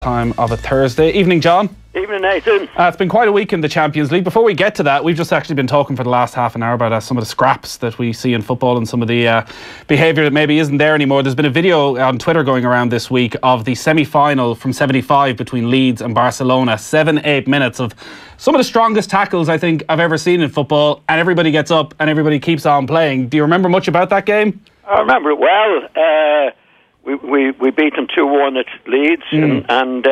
Time of a Thursday. Evening, John. Evening, Nathan. It's been quite a week in the Champions League. Before we get to that, we've just actually been talking for the last half an hour about some of the scraps that we see in football and some of the behaviour that maybe isn't there anymore. There's been a video on Twitter going around this week of the semi-final from 75 between Leeds and Barcelona. 7-8 minutes of some of the strongest tackles I think I've ever seen in football, and everybody gets up and everybody keeps on playing. Do you remember much about that game? I remember it well. We beat them 2-1 at Leeds and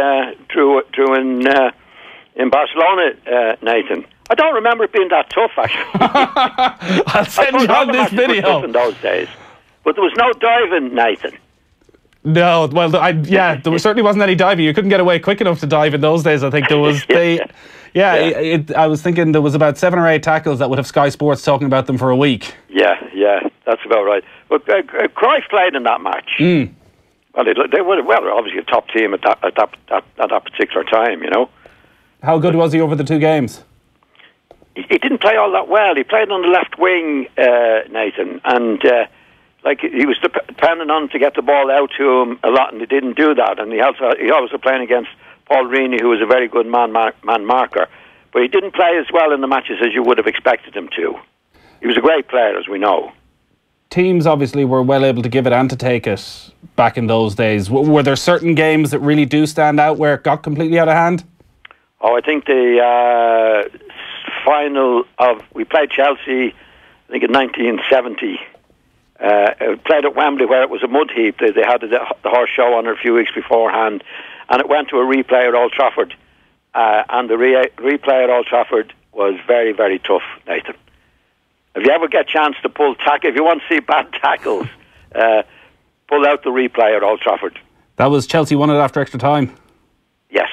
drew in Barcelona, Nathan. I don't remember it being that tough, actually. I'll send you on this video. In those days, but there was no diving, Nathan. No, well, there certainly wasn't any diving. You couldn't get away quick enough to dive in those days. I think there was I was thinking there was about 7 or 8 tackles that would have Sky Sports talking about them for a week. Yeah, that's about right. But Cruyff played in that match. Well, they were obviously a top team at that particular time, you know. How good was he over the 2 games? He didn't play all that well. He played on the left wing, Nathan, and he was depending on to get the ball out to him a lot, and he didn't do that. And he always was playing against Paul Reaney, who was a very good man marker, but he didn't play as well in the matches as you would have expected him to. He was a great player, as we know. Teams obviously were well able to give it and to take it back in those days. Were there certain games that really do stand out where it got completely out of hand? Oh, I think the final of... We played Chelsea, I think in 1970. Played at Wembley where it was a mud heap. They had the horse show on it a few weeks beforehand, and it went to a replay at Old Trafford. And the replay at Old Trafford was very, very tough, Nathan. If you ever get a chance to pull tackle, if you want to see bad tackles, pull out the replay at Old Trafford. That was Chelsea won it after extra time? Yes.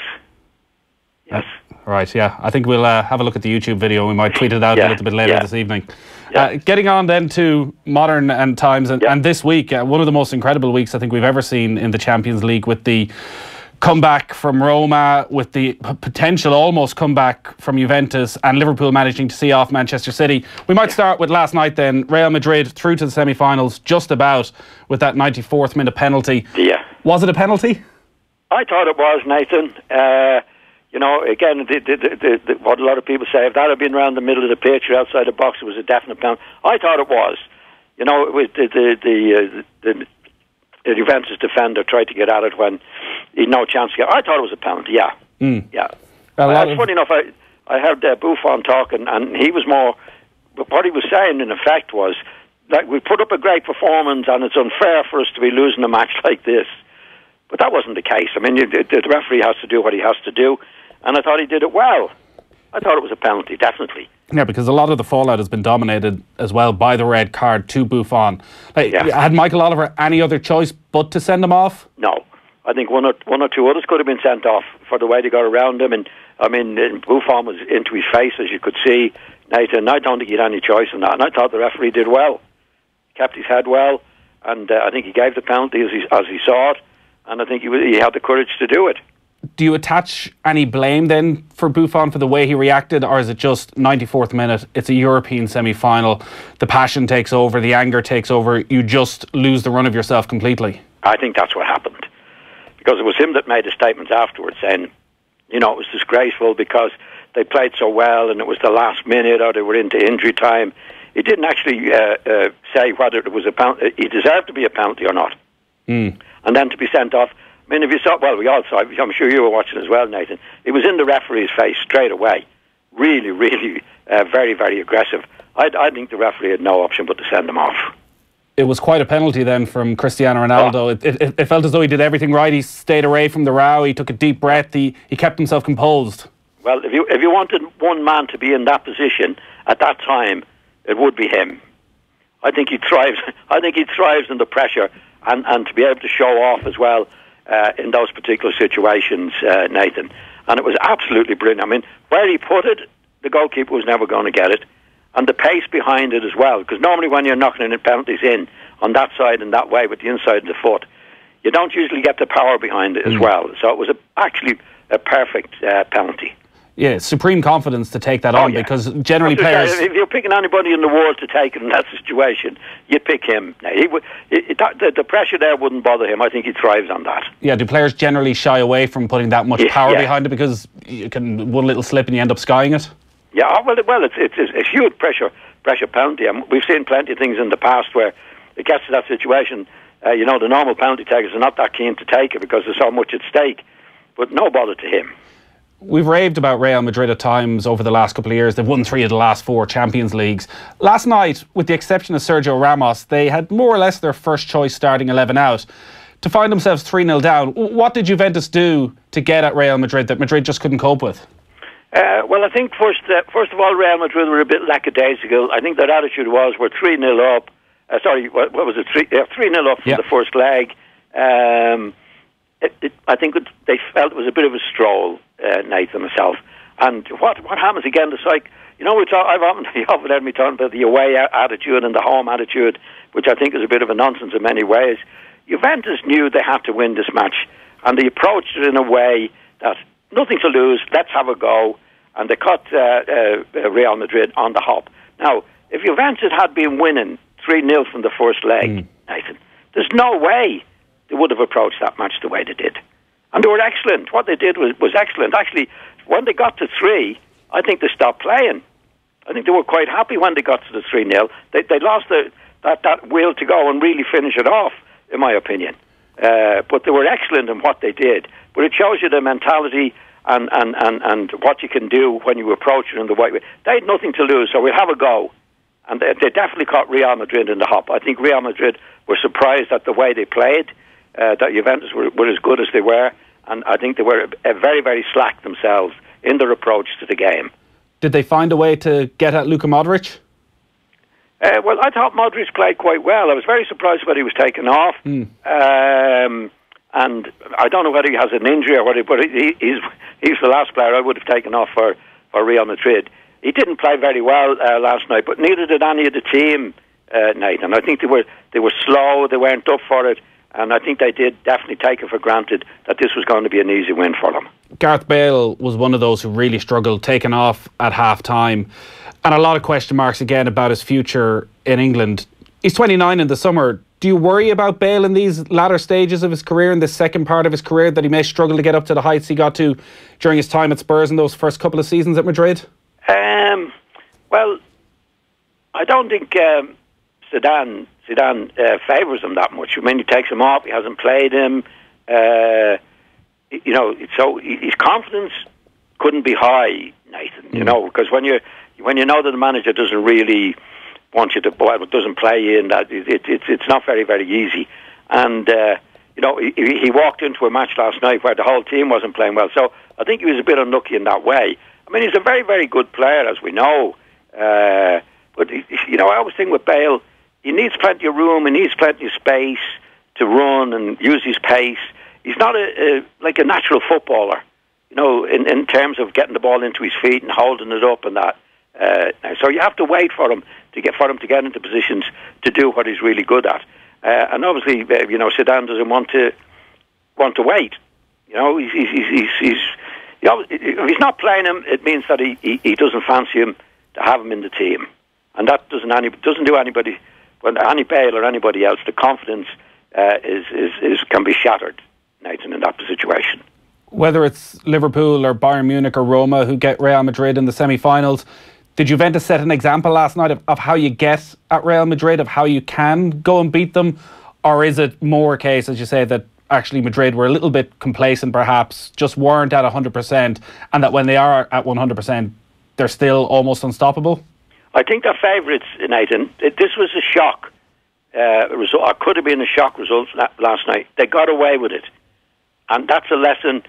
Right, yeah. I think we'll have a look at the YouTube video. We might tweet it out a little bit later this evening. Getting on then to modern times and this week, one of the most incredible weeks I think we've ever seen in the Champions League, with the comeback from Roma, with the potential almost comeback from Juventus, and Liverpool managing to see off Manchester City. We might start with last night then. Real Madrid through to the semi-finals just about with that 94th minute penalty. Yeah. Was it a penalty? I thought it was, Nathan. You know, again, what a lot of people say, if that had been around the middle of the pitch or outside the box, it was a definite penalty. I thought it was. You know, it was the Juventus defender tried to get at it when he had no chance to get. I thought it was a penalty. Yeah. It's funny enough. I heard Buffon talking, and he was more. What he was saying, in effect, was like, we put up a great performance, and it's unfair for us to be losing a match like this. But that wasn't the case. I mean, the referee has to do what he has to do, and I thought he did it well. I thought it was a penalty, definitely. Yeah, because a lot of the fallout has been dominated as well by the red card to Buffon. Had Michael Oliver any other choice but to send him off? No. I think one or two others could have been sent off for the way they got around him. And I mean, Buffon was into his face, as you could see, Nathan. I don't think he had any choice in that. And I thought the referee did well. Kept his head well. And I think he gave the penalty as he saw it. And I think he had the courage to do it. Do you attach any blame then for Buffon for the way he reacted, or is it just 94th minute, it's a European semi-final, the passion takes over, the anger takes over, you just lose the run of yourself completely? I think that's what happened. Because it was him that made the statements afterwards saying, you know, it was disgraceful because they played so well and it was the last minute or they were into injury time. He didn't actually say whether it was a penalty, he deserved to be a penalty or not. And then to be sent off. I mean, if you saw, well, we all saw it, I'm sure you were watching as well, Nathan. It was in the referee's face straight away. Really, really very, very aggressive. I think the referee had no option but to send him off. It was quite a penalty then from Cristiano Ronaldo. It felt as though he did everything right. He stayed away from the row. He took a deep breath. He kept himself composed. Well, if you wanted one man to be in that position at that time, it would be him. I think he thrives. I think he thrives in the pressure and to be able to show off as well in those particular situations, Nathan. And it was absolutely brilliant. I mean, where he put it, the goalkeeper was never going to get it. And the pace behind it as well, because normally when you're knocking in penalties in on that side and that way with the inside of the foot, you don't usually get the power behind it as well. So it was actually a perfect penalty. Yeah, supreme confidence to take that on, because generally players... If you're picking anybody in the world to take it in that situation, you'd pick him. The pressure there wouldn't bother him. I think he thrives on that. Yeah, do players generally shy away from putting that much power behind it because you can one little slip and you end up skying it? Yeah, well, it's a huge pressure penalty. We've seen plenty of things in the past where it gets to that situation. The normal penalty takers are not that keen to take it because there's so much at stake, but no bother to him. We've raved about Real Madrid at times over the last couple of years. They've won 3 of the last 4 Champions Leagues. Last night, with the exception of Sergio Ramos, they had more or less their first choice starting 11 out. To find themselves 3-0 down, what did Juventus do to get at Real Madrid that Madrid just couldn't cope with? Well, I think first of all, Real Madrid were a bit lackadaisical. I think their attitude was we're 3-0 up. What was it? 3-0 up from the first leg. I think they felt it was a bit of a stroll, Nathan, myself. And what happens again? It's like, you often heard me talking about the away attitude and the home attitude, which I think is a bit of a nonsense in many ways. Juventus knew they had to win this match, and they approached it in a way that nothing to lose, let's have a go, and they caught Real Madrid on the hop. Now, if Juventus had been winning 3-0 from the first leg, Nathan, there's no way they would have approached that match the way they did. And they were excellent. What they did was excellent. Actually, when they got to 3, I think they stopped playing. I think they were quite happy when they got to the 3-0. They lost that will to go and really finish it off, in my opinion. But they were excellent in what they did. But it shows you the mentality and what you can do when you approach it in the right way. They had nothing to lose, so we'll have a go. And they definitely caught Real Madrid in the hop. I think Real Madrid were surprised at the way they played, that Juventus were as good as they were, and I think they were very, very slack themselves in their approach to the game. Did they find a way to get at Luka Modric? Well, I thought Modric played quite well. I was very surprised when he was taken off. And I don't know whether he has an injury or whether, but he's the last player I would have taken off for Real Madrid. He didn't play very well last night, but neither did any of the team, Nathan. I think they were slow, they weren't up for it, and I think they did definitely take it for granted that this was going to be an easy win for them. Gareth Bale was one of those who really struggled, taken off at half-time, and a lot of question marks again about his future in England. He's 29 in the summer. Do you worry about Bale in these latter stages of his career, in this second part of his career, that he may struggle to get up to the heights he got to during his time at Spurs in those first couple of seasons at Madrid? Well, I don't think Zidane favours him that much. I mean, he takes him off. He hasn't played him. So his confidence couldn't be high, Nathan. Because when you know that the manager doesn't really want you to, doesn't play you in, that it's not very, very easy. And he walked into a match last night where the whole team wasn't playing well. So I think he was a bit unlucky in that way. I mean, he's a very, very good player, as we know. But, I always think with Bale, he needs plenty of room, he needs plenty of space to run and use his pace. He's not like a natural footballer, in terms of getting the ball into his feet and holding it up and that. So you have to wait for him to get into positions to do what he's really good at. And obviously, Zidane doesn't want to wait. If he's not playing him, it means that he doesn't fancy him to have him in the team, and that doesn't do anybody, any Bale or anybody else. The confidence can be shattered, Nathan, in that situation. Whether it's Liverpool or Bayern Munich or Roma who get Real Madrid in the semi-finals, did Juventus set an example last night of how you get at Real Madrid, of how you can go and beat them, or is it more a case, as you say, that actually Madrid were a little bit complacent perhaps, just weren't at 100%, and that when they are at 100%, they're still almost unstoppable? I think they're favourites, Nathan. This was a shock result, or could have been a shock result last night. They got away with it. And that's a lesson,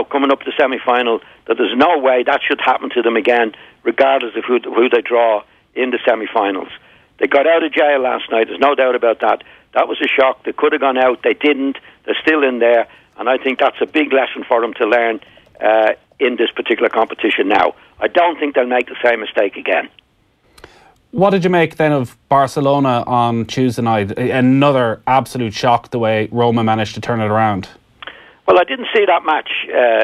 coming up to the semi-final, that there's no way that should happen to them again, regardless of who they draw in the semi-finals. They got out of jail last night, there's no doubt about that. That was a shock. They could have gone out, they didn't. They're still in there, and I think that's a big lesson for them to learn in this particular competition now. I don't think they'll make the same mistake again. What did you make then of Barcelona on Tuesday night? Another absolute shock, the way Roma managed to turn it around. Well, I didn't see that match,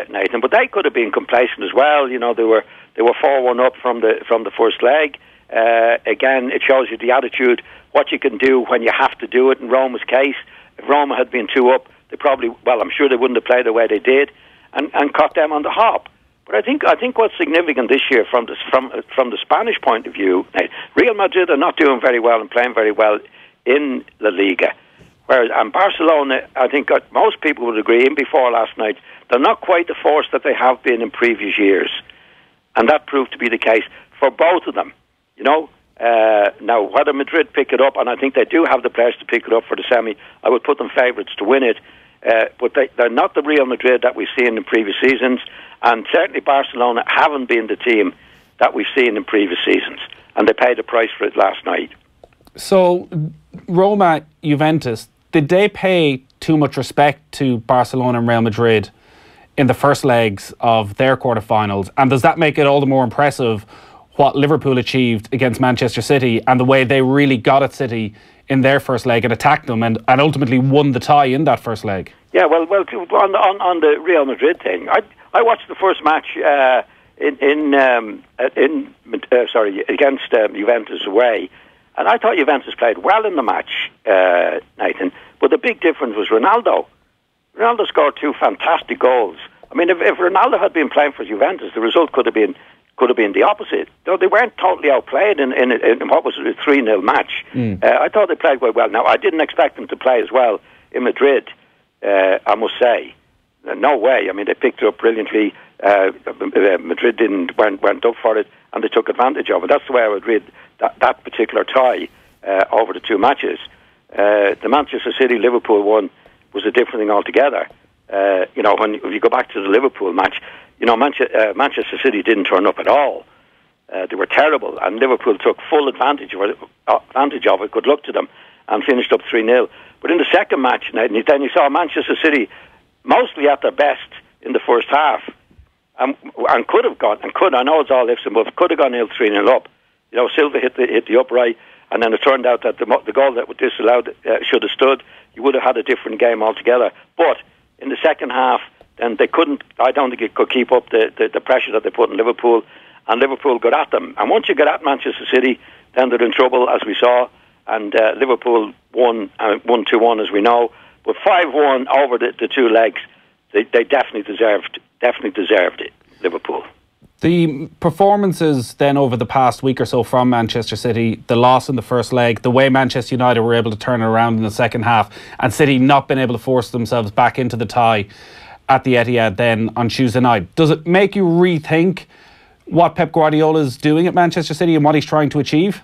Nathan, but they could have been complacent as well. You know, they were 4-1 up from the first leg. Again, it shows you the attitude, what you can do when you have to do it. In Roma's case, if Roma had been 2 up, they probably, well, I'm sure they wouldn't have played the way they did, and caught them on the hop. But I think what's significant this year from the Spanish point of view, Real Madrid are not doing very well and playing very well in La Liga. Whereas and Barcelona, I think most people would agree, even before last night, they're not quite the force that they have been in previous years. And that proved to be the case for both of them. You know, now whether Madrid pick it up, and I think they do have the players to pick it up for the semi, I would put them favourites to win it. But they're not the Real Madrid that we've seen in previous seasons, and certainly Barcelona haven't been the team that we've seen in previous seasons, and they paid the price for it last night. So, Roma, Juventus, did they pay too much respect to Barcelona and Real Madrid in the first legs of their quarterfinals? And does that make it all the more impressive what Liverpool achieved against Manchester City and the way they really got at City in their first leg and attacked them and ultimately won the tie in that first leg? Yeah, well, on the Real Madrid thing, I watched the first match against Juventus away, and I thought Juventus played well in the match, Nathan. But the big difference was Ronaldo. Ronaldo scored 2 fantastic goals. I mean, if Ronaldo had been playing for Juventus, the result could have been the opposite. Though they weren't totally outplayed in what was a 3-0 match. I thought they played quite well. Now, I didn't expect them to play as well in Madrid, I must say. No way. I mean, they picked it up brilliantly. Madrid went up for it, and they took advantage of it. That's the way I would read that particular tie over the 2 matches. The Manchester City-Liverpool one was a different thing altogether. You know, if you go back to the Liverpool match, you know, Manchester City didn't turn up at all. They were terrible, and Liverpool took full advantage of it. Good luck to them, and finished up 3-0. But in the second match, then you saw Manchester City mostly at their best in the first half, and could have gone, I know it's all ifs and buts, could have gone 3-0 up. You know, Silva hit the upright, and then it turned out that the goal that was disallowed should have stood. You would have had a different game altogether. But in the second half, then they couldn't. I don't think it could keep up the pressure that they put on Liverpool, and Liverpool got at them. And once you get at Manchester City, then they're in trouble, as we saw. And Liverpool won 2-1, as we know. But 5-1 over the 2 legs, they definitely deserved it, Liverpool. The performances then over the past week or so from Manchester City, the loss in the first leg, the way Manchester United were able to turn it around in the second half, and City not being able to force themselves back into the tie at the Etihad then on Tuesday night. Does it make you rethink what Pep Guardiola is doing at Manchester City and what he's trying to achieve?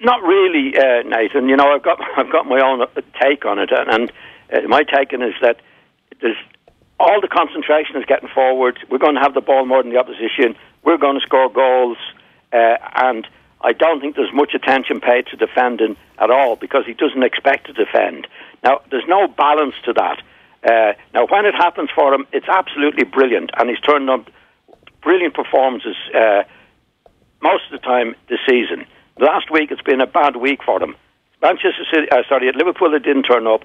Not really, Nathan. You know, I've got my own take on it, and my take on it is that there's all the concentration is getting forward. We're going to have the ball more than the opposition. We're going to score goals, and I don't think there's much attention paid to defending at all because he doesn't expect to defend. Now, there's no balance to that. Now, when it happens for him, it's absolutely brilliant, and he's turned up brilliant performances most of the time this season. Last week, it's been a bad week for them. At Liverpool, they didn't turn up.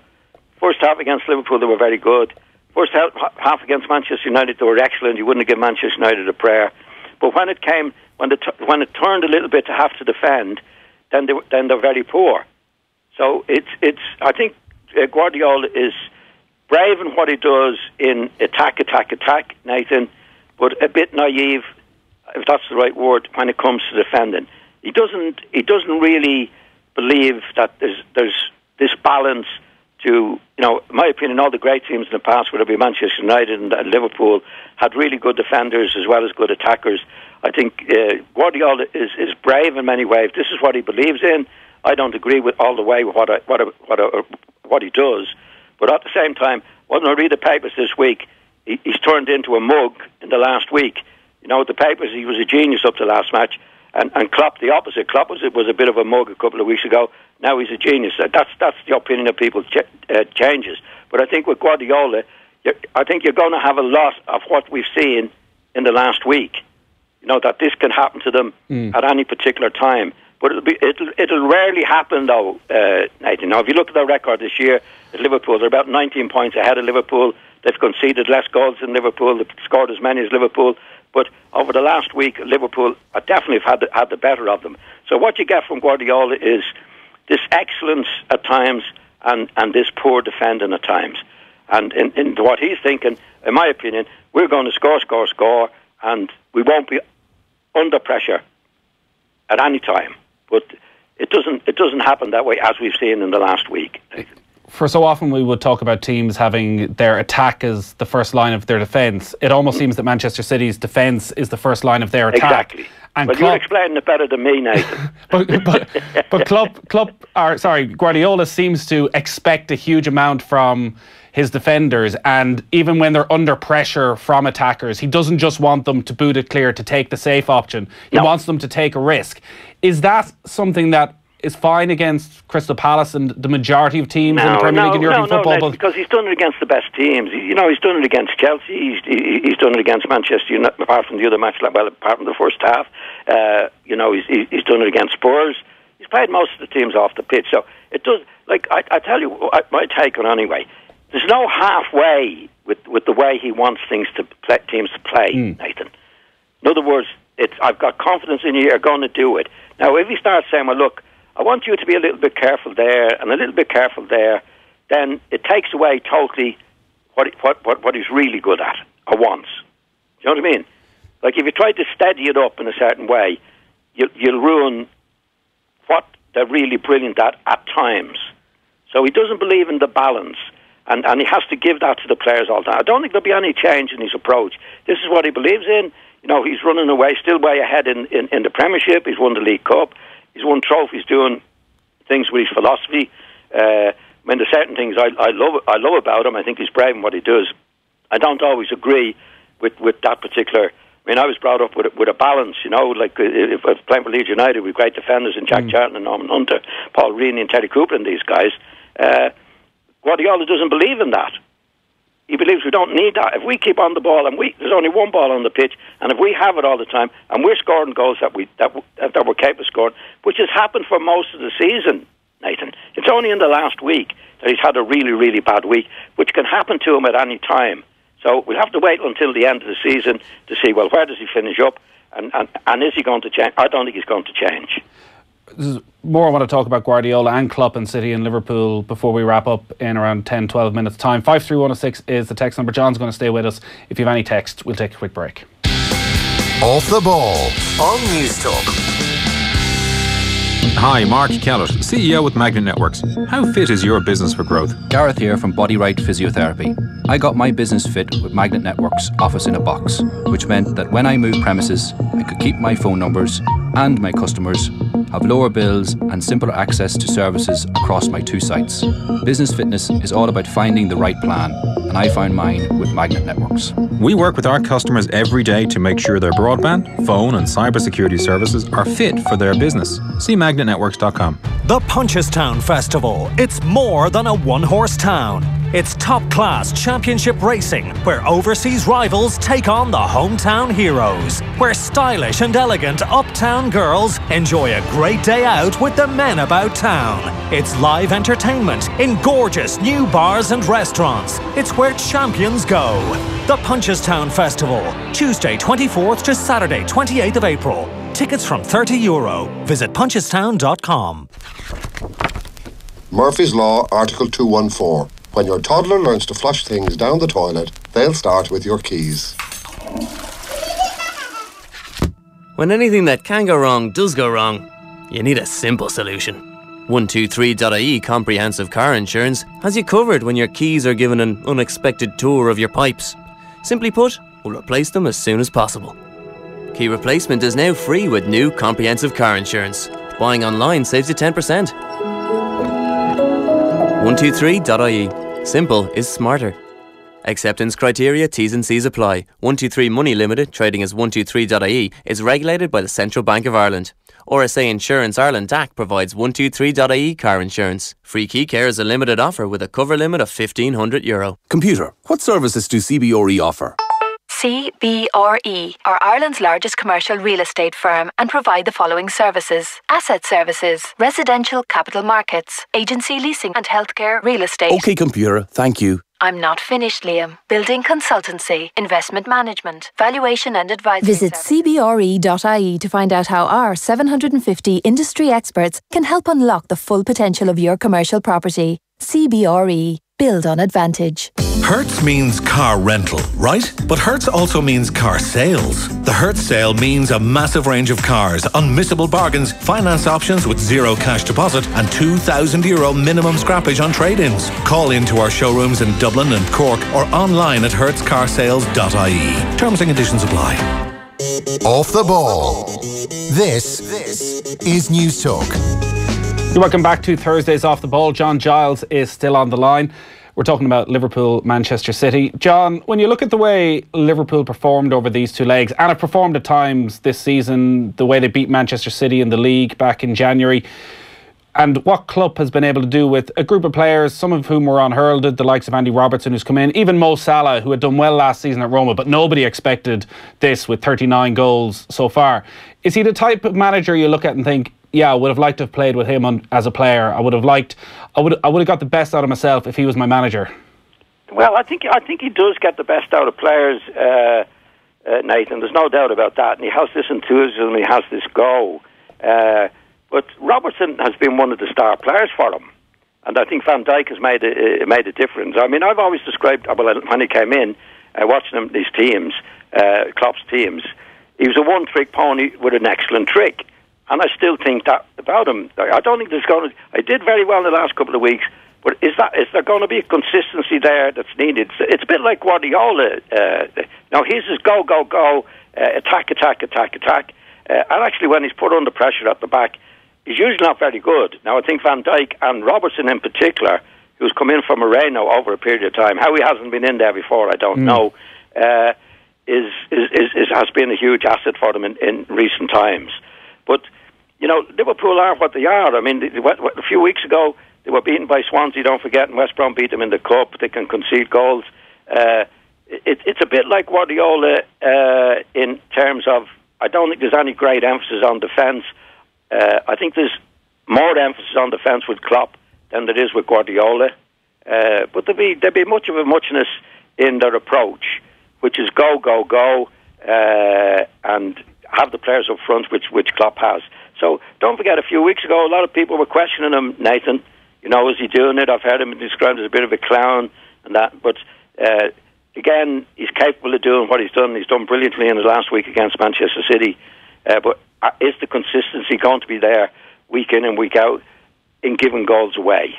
First half against Liverpool, they were very good. First half against Manchester United, they were excellent. You wouldn't have given Manchester United a prayer. But when it turned a little bit to have to defend, then they're very poor. So I think Guardiola is brave in what he does in attack, Nathan, but a bit naive, if that's the right word, when it comes to defending. He doesn't really believe that there's this balance to, you know, in my opinion, all the great teams in the past, whether it be Manchester United and Liverpool, had really good defenders as well as good attackers. I think Guardiola is brave in many ways. This is what he believes in. I don't agree with all the way with what he does, but at the same time, when I read the papers this week, he's turned into a mug in the last week. You know, the papers, he was a genius up to last match. And Klopp, the opposite. Klopp was a bit of a mug a couple of weeks ago. Now he's a genius. That's the opinion of people changes. But I think with Guardiola, I think you're going to have a lot of what we've seen in the last week. You know, that this can happen to them at any particular time. But it'll rarely happen, though, Nathan. Now, if you look at their record this year at Liverpool, they're about 19 points ahead of Liverpool. They've conceded less goals than Liverpool. They've scored as many as Liverpool. But over the last week, Liverpool definitely have had the better of them. So what you get from Guardiola is this excellence at times and this poor defending at times. And in what he's thinking, in my opinion, we're going to score, and we won't be under pressure at any time. But it doesn't happen that way, as we've seen in the last week. For so often we would talk about teams having their attack as the first line of their defence. It almost seems that Manchester City's defence is the first line of their attack. Exactly. And well, you're explaining it better than me, Nathan. but Guardiola seems to expect a huge amount from his defenders, and even when they're under pressure from attackers, he doesn't just want them to boot it clear, to take the safe option. He wants them to take a risk. Is that something that is fine against Crystal Palace and the majority of teams in the Premier League and European football? No, because he's done it against the best teams. He's done it against Chelsea. He's done it against Manchester United, apart from the other match, apart from the first half. He's done it against Spurs. He's played most of the teams off the pitch. So it does. Like I tell you, my take on it anyway. There's no halfway with the way he wants teams to play, Nathan. In other words, I've got confidence in you. You're going to do it. Now, if he starts saying, "Well, look, I want you to be a little bit careful there and a little bit careful there," then it takes away totally what he's really good at or wants. Do you know what I mean? Like if you try to steady it up in a certain way, you'll ruin what they're really brilliant at times. So he doesn't believe in the balance, and he has to give that to the players all the time. I don't think there'll be any change in his approach. This is what he believes in. He's running away, still way ahead in the Premiership. He's won the League Cup. He's won trophies doing things with his philosophy. There's certain things I love about him. I think he's brave in what he does. I don't always agree with that particular. I was brought up with a balance. Like if I was playing for Leeds United with great defenders and Jack Charlton and Norman Hunter, Paul Reaney and Terry Cooper and these guys. Guardiola doesn't believe in that. He believes we don't need that. If we keep on the ball and there's only one ball on the pitch, and if we have it all the time and we're scoring goals that we're capable of scoring, which has happened for most of the season, Nathan. It's only in the last week that he's had a really, really bad week, which can happen to him at any time. So we'll have to wait until the end of the season to see, well, where does he finish up, and is he going to change? I don't think he's going to change. There's more I want to talk about Guardiola and Klopp and City and Liverpool before we wrap up in around 10-12 minutes time. 53106 is the text number. John's going to stay with us. If you have any text, we'll take a quick break. Off the ball on News Talk. Hi, Mark Kellett, CEO with Magnet Networks. How fit is your business for growth? Gareth here from Body Right Physiotherapy. I got my business fit with Magnet Networks office in a box, which meant that when I moved premises, I could keep my phone numbers and my customers, have lower bills and simpler access to services across my 2 sites. Business fitness is all about finding the right plan, and I found mine with Magnet Networks. We work with our customers every day to make sure their broadband, phone and cybersecurity services are fit for their business. See magnetnetworks.com. The Punchestown Festival. It's more than a one-horse town. It's top-class championship racing, where overseas rivals take on the hometown heroes, where stylish and elegant uptown girls enjoy a great day out with the men about town. It's live entertainment in gorgeous new bars and restaurants. It's where champions go. The Punchestown Festival, Tuesday 24th to Saturday 28th of April. Tickets from €30. Visit punchestown.com. Murphy's Law, Article 214. When your toddler learns to flush things down the toilet, they'll start with your keys. When anything that can go wrong does go wrong, you need a simple solution. 123.ie Comprehensive Car Insurance has you covered when your keys are given an unexpected tour of your pipes. Simply put, we'll replace them as soon as possible. Key replacement is now free with new Comprehensive Car Insurance. Buying online saves you 10%. 123.ie. Simple is smarter. Acceptance criteria, T's and C's apply. 123 Money Limited, trading as 123.ie, is regulated by the Central Bank of Ireland. RSA Insurance Ireland DAC provides 123.ie car insurance. Free key care is a limited offer with a cover limit of €1,500. Computer, what services do CBRE offer? CBRE are Ireland's largest commercial real estate firm and provide the following services: asset services, residential capital markets, agency leasing and healthcare real estate. OK, computer, thank you. I'm not finished, Liam. Building consultancy, investment management, valuation and advisory. Visit cbre.ie to find out how our 750 industry experts can help unlock the full potential of your commercial property. CBRE. Build on advantage. Hertz means car rental, right? But Hertz also means car sales. The Hertz sale means a massive range of cars, unmissable bargains, finance options with zero cash deposit and €2,000 minimum scrappage on trade-ins. Call into our showrooms in Dublin and Cork or online at hertzcarsales.ie. Terms and conditions apply. Off the ball. This is News Talk. You're welcome back to Thursdays Off the Ball. John Giles is still on the line. We're talking about Liverpool, Manchester City. John, when you look at the way Liverpool performed over these two legs, and have performed at times this season, the way they beat Manchester City in the league back in January, and what Klopp has been able to do with a group of players, some of whom were unheralded, the likes of Andy Robertson, who's come in, even Mo Salah, who had done well last season at Roma, but nobody expected this with 39 goals so far. Is he the type of manager you look at and think, yeah, I would have liked to have played with him as a player. I would have got the best out of myself if he was my manager. Well, I think he does get the best out of players, Nathan. There's no doubt about that. And he has this enthusiasm. He has this go. But Robertson has been one of the star players for him, and I think Van Dijk has made a difference. I mean, I've always described, when he came in, watching him, these teams, Klopp's teams, he was a one-trick pony with an excellent trick. And I still think that about him. I don't think there's going to... I did very well in the last couple of weeks, but is there going to be a consistency there that's needed? It's a bit like Guardiola. Now, his is go, go, go, attack, attack, attack, attack. And actually, when he's put under pressure at the back, he's usually not very good. Now, I think Van Dijk and Robertson in particular, who's come in from Moreno over a period of time, how he hasn't been in there before, I don't know, has been a huge asset for them in recent times. But, you know, Liverpool are what they are. I mean, a few weeks ago, they were beaten by Swansea, don't forget, and West Brom beat them in the cup. They can concede goals. It's a bit like Guardiola in terms of, I don't think there's any great emphasis on defence. I think there's more emphasis on defence with Klopp than there is with Guardiola. But there'd be much of a muchness in their approach, which is go, go, go, and have the players up front, which Klopp has. So don't forget, a few weeks ago, a lot of people were questioning him, Nathan. You know, is he doing it? I've heard him described as a bit of a clown and that. But again, he's capable of doing what he's done. He's done brilliantly in the last week against Manchester City. But is the consistency going to be there week in and week out in giving goals away?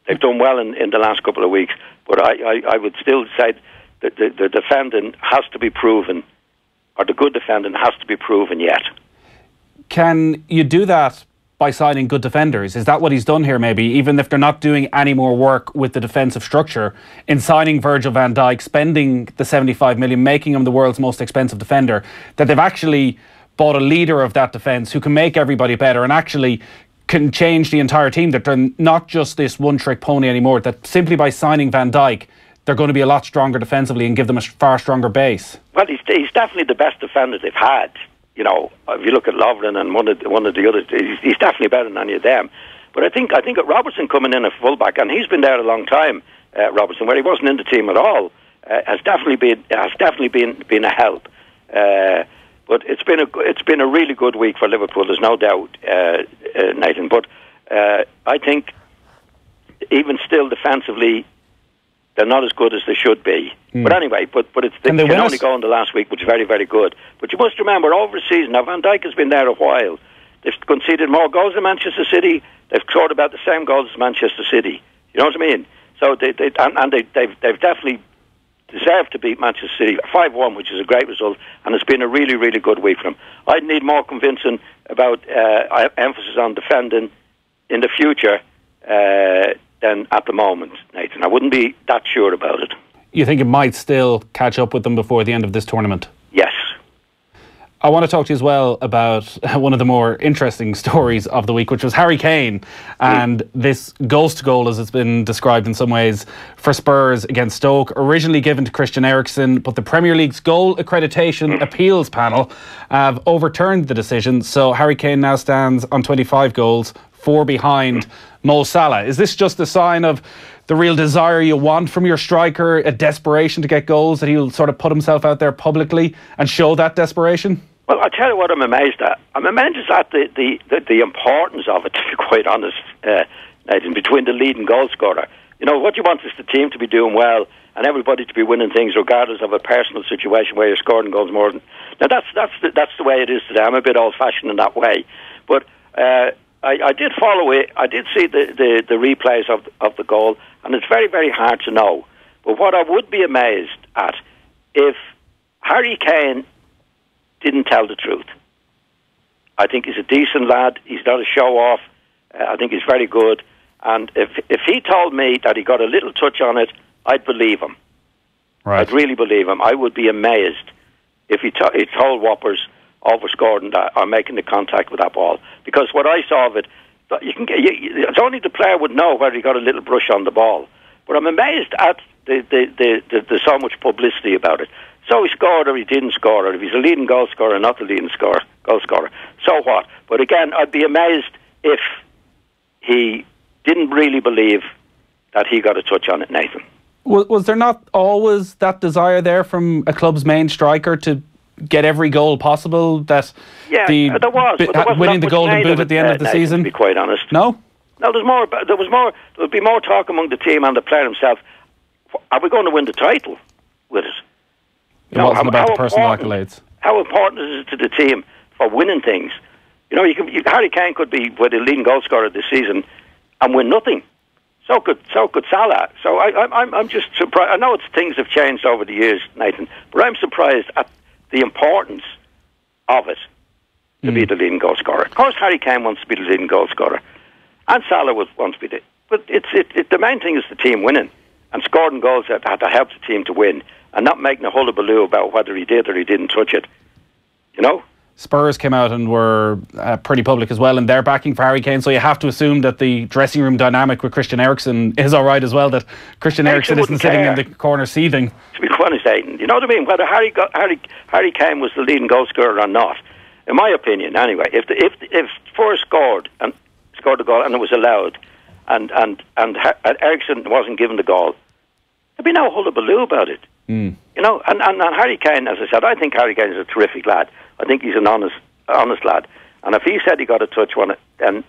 They've done well in the last couple of weeks, but I would still say that the defending has to be proven, or the good defending has to be proven yet. Can you do that by signing good defenders? Is that what he's done here, maybe, even if they're not doing any more work with the defensive structure, in signing Virgil van Dijk, spending the 75 million, making him the world's most expensive defender, that they've actually bought a leader of that defence who can make everybody better and actually can change the entire team, that they're not just this one-trick pony anymore, that simply by signing Van Dijk, they're going to be a lot stronger defensively and give them a far stronger base? Well, he's definitely the best defender they've had. You know, if you look at Lovren and one of the others, he's definitely better than any of them. But I think that Robertson coming in at fullback, and he's been there a long time, Robertson, where he wasn't in the team at all, has definitely been a help. But it's been a really good week for Liverpool. There's no doubt, Nathan. But I think even still defensively, they're not as good as they should be. But anyway, they can only go in the last week, which is very, very good. But you must remember, over the season, now Van Dijk has been there a while. They've conceded more goals than Manchester City. They've scored about the same goals as Manchester City. You know what I mean? So they've definitely deserved to beat Manchester City 5-1, which is a great result, and it's been a really, really good week for them. I'd need more convincing about emphasis on defending in the future than at the moment, Nathan. I wouldn't be that sure about it. You think it might still catch up with them before the end of this tournament? Yes. I want to talk to you as well about one of the more interesting stories of the week, which was Harry Kane and this ghost goal, as it's been described in some ways, for Spurs against Stoke, originally given to Christian Eriksen, but the Premier League's goal accreditation appeals panel have overturned the decision. So Harry Kane now stands on 25 goals, 4 behind Mo Salah. Is this just a sign of the real desire you want from your striker, a desperation to get goals, that he'll sort of put himself out there publicly and show that desperation? Well, I tell you what I'm amazed at. I'm amazed at the importance of it, to be quite honest, Nathan, between the lead and goal scorer. You know, what you want is the team to be doing well and everybody to be winning things regardless of a personal situation where you're scoring goals more than... Now, that's the way it is today. I'm a bit old-fashioned in that way. But I did follow it. I did see the replays of the goal, and it's very, very hard to know. But what I would be amazed at, if Harry Kane didn't tell the truth. I think he's a decent lad. He's not a show-off. I think he's very good. And if he told me that he got a little touch on it, I'd believe him. Right. I'd really believe him. I would be amazed if he told Whoppers overscored and are making the contact with that ball. Because what I saw of it, it's only the player would know whether he got a little brush on the ball. But I'm amazed at the so much publicity about it. So he scored or he didn't score, or if he's a leading goal scorer or not the leading goal scorer. So what? But again, I'd be amazed if he didn't really believe that he got a touch on it, Nathan. Was there not always that desire there from a club's main striker to get every goal possible? That there was. Winning the Golden Boot at the end of the Nathan, season? To be quite honest. No? No, there would be more talk among the team and the player himself. Are we going to win the title with it? It wasn't about the personal accolades. How important is it to the team for winning things? You know, Harry Kane could be the leading goal scorer this season and win nothing. So could Salah. So I'm just surprised. I know things have changed over the years, Nathan, but I'm surprised at the importance of it to be the leading goal scorer. Of course, Harry Kane wants to be the leading goal scorer, and Salah wants to be but the main thing is the team winning and scoring goals that help the team to win, and not making a hullabaloo about whether he did or he didn't touch it. You know? Spurs came out and were pretty public as well in their backing for Harry Kane, so you have to assume that the dressing room dynamic with Christian Eriksen is all right as well, that Christian Eriksen isn't sitting in the corner seething. To be honest, Aidan, you know what I mean? Whether Harry Kane was the leading goal scorer or not, in my opinion anyway, if Spurs scored the goal and it was allowed, and Eriksen wasn't given the goal, there'd be no hullabaloo about it. You know, and Harry Kane, as I said, I think Harry Kane is a terrific lad. I think he's an honest lad. And if he said he got a touch on it, then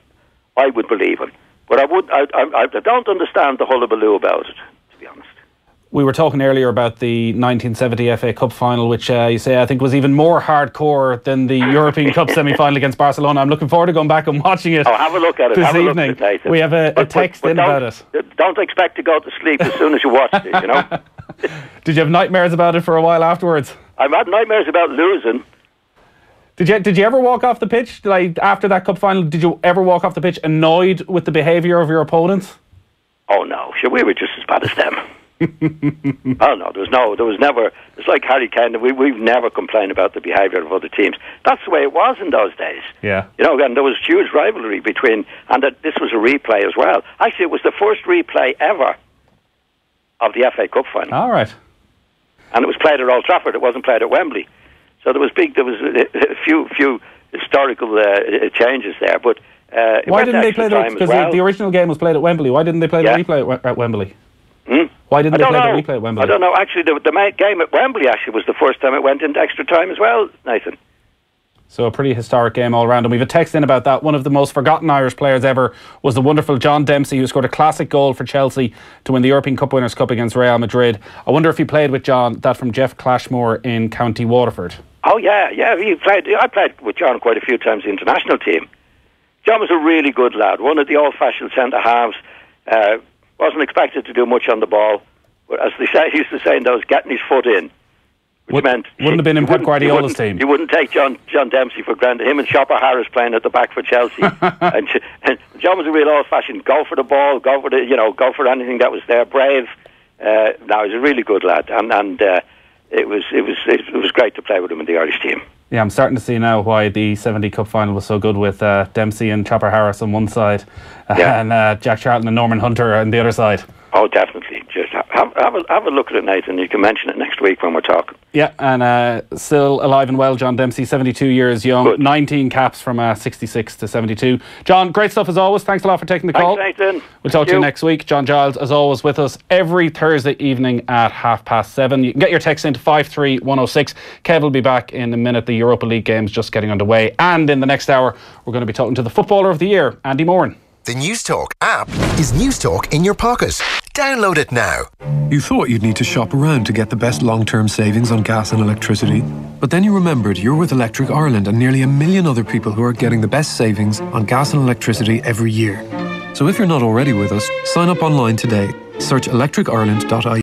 I would believe him. But I don't understand the hullabaloo about it, to be honest. We were talking earlier about the 1970 FA Cup final, which you say I think was even more hardcore than the European Cup semi-final against Barcelona. I'm looking forward to going back and watching it. Oh, have a look at it this evening. We have a text in about it. Don't expect to go to sleep as soon as you watch it, you know. Did you have nightmares about it for a while afterwards? I've had nightmares about losing. Did you ever walk off the pitch? Like, after that cup final, did you ever walk off the pitch annoyed with the behaviour of your opponents? Oh no, sure, we were just as bad as them. Oh no, there was never. It's like Harry Kane. We've never complained about the behaviour of other teams. That's the way it was in those days. Yeah. You know, and there was huge rivalry between, and this was a replay as well. Actually, it was the first replay ever of the FA Cup final. All right. And it was played at Old Trafford. It wasn't played at Wembley. So there was a few historical changes there. But why didn't they play because the original game was played at Wembley? Why didn't they play the replay at Wembley? Why didn't they play the replay at Wembley? I don't know. Actually, the game at Wembley actually was the first time it went into extra time as well, Nathan. So a pretty historic game all round. And we have a text in about that. One of the most forgotten Irish players ever was the wonderful John Dempsey, who scored a classic goal for Chelsea to win the European Cup Winners' Cup against Real Madrid. I wonder if he played with John. That from Jeff Clashmore in County Waterford. Oh, yeah. He played. I played with John quite a few times in the international team. John was a really good lad. One of the old-fashioned centre-halves. Wasn't expected to do much on the ball. But as he used to say in those, getting his foot in. Which meant wouldn't have been in Pep Guardiola's team. You wouldn't take John Dempsey for granted. Him and Chopper Harris playing at the back for Chelsea. and John was a real old-fashioned go for the ball, go for anything that was there. Brave. He's a really good lad, and it was great to play with him in the Irish team. Yeah, I'm starting to see now why the 70 Cup final was so good with Dempsey and Chopper Harris on one side and Jack Charlton and Norman Hunter on the other side. Oh, definitely. Just have a look at it, Nathan. You can mention it next week when we're talking. Yeah, and still alive and well, John Dempsey, 72 years young, good. 19 caps from 66 to 72. John, great stuff as always. Thanks a lot for taking the call. Thanks, Nathan. We'll talk to you next week. John Giles, as always, with us every Thursday evening at 7:30. You can get your text into 53106. Kev will be back in a minute. The Europa League games just getting underway. And in the next hour, we're going to be talking to the Footballer of the Year, Andy Moran. The News Talk app is News Talk in your pocket. Download it now. You thought you'd need to shop around to get the best long-term savings on gas and electricity. But then you remembered you're with Electric Ireland and nearly 1 million other people who are getting the best savings on gas and electricity every year. So if you're not already with us, sign up online today. Search electricireland.ie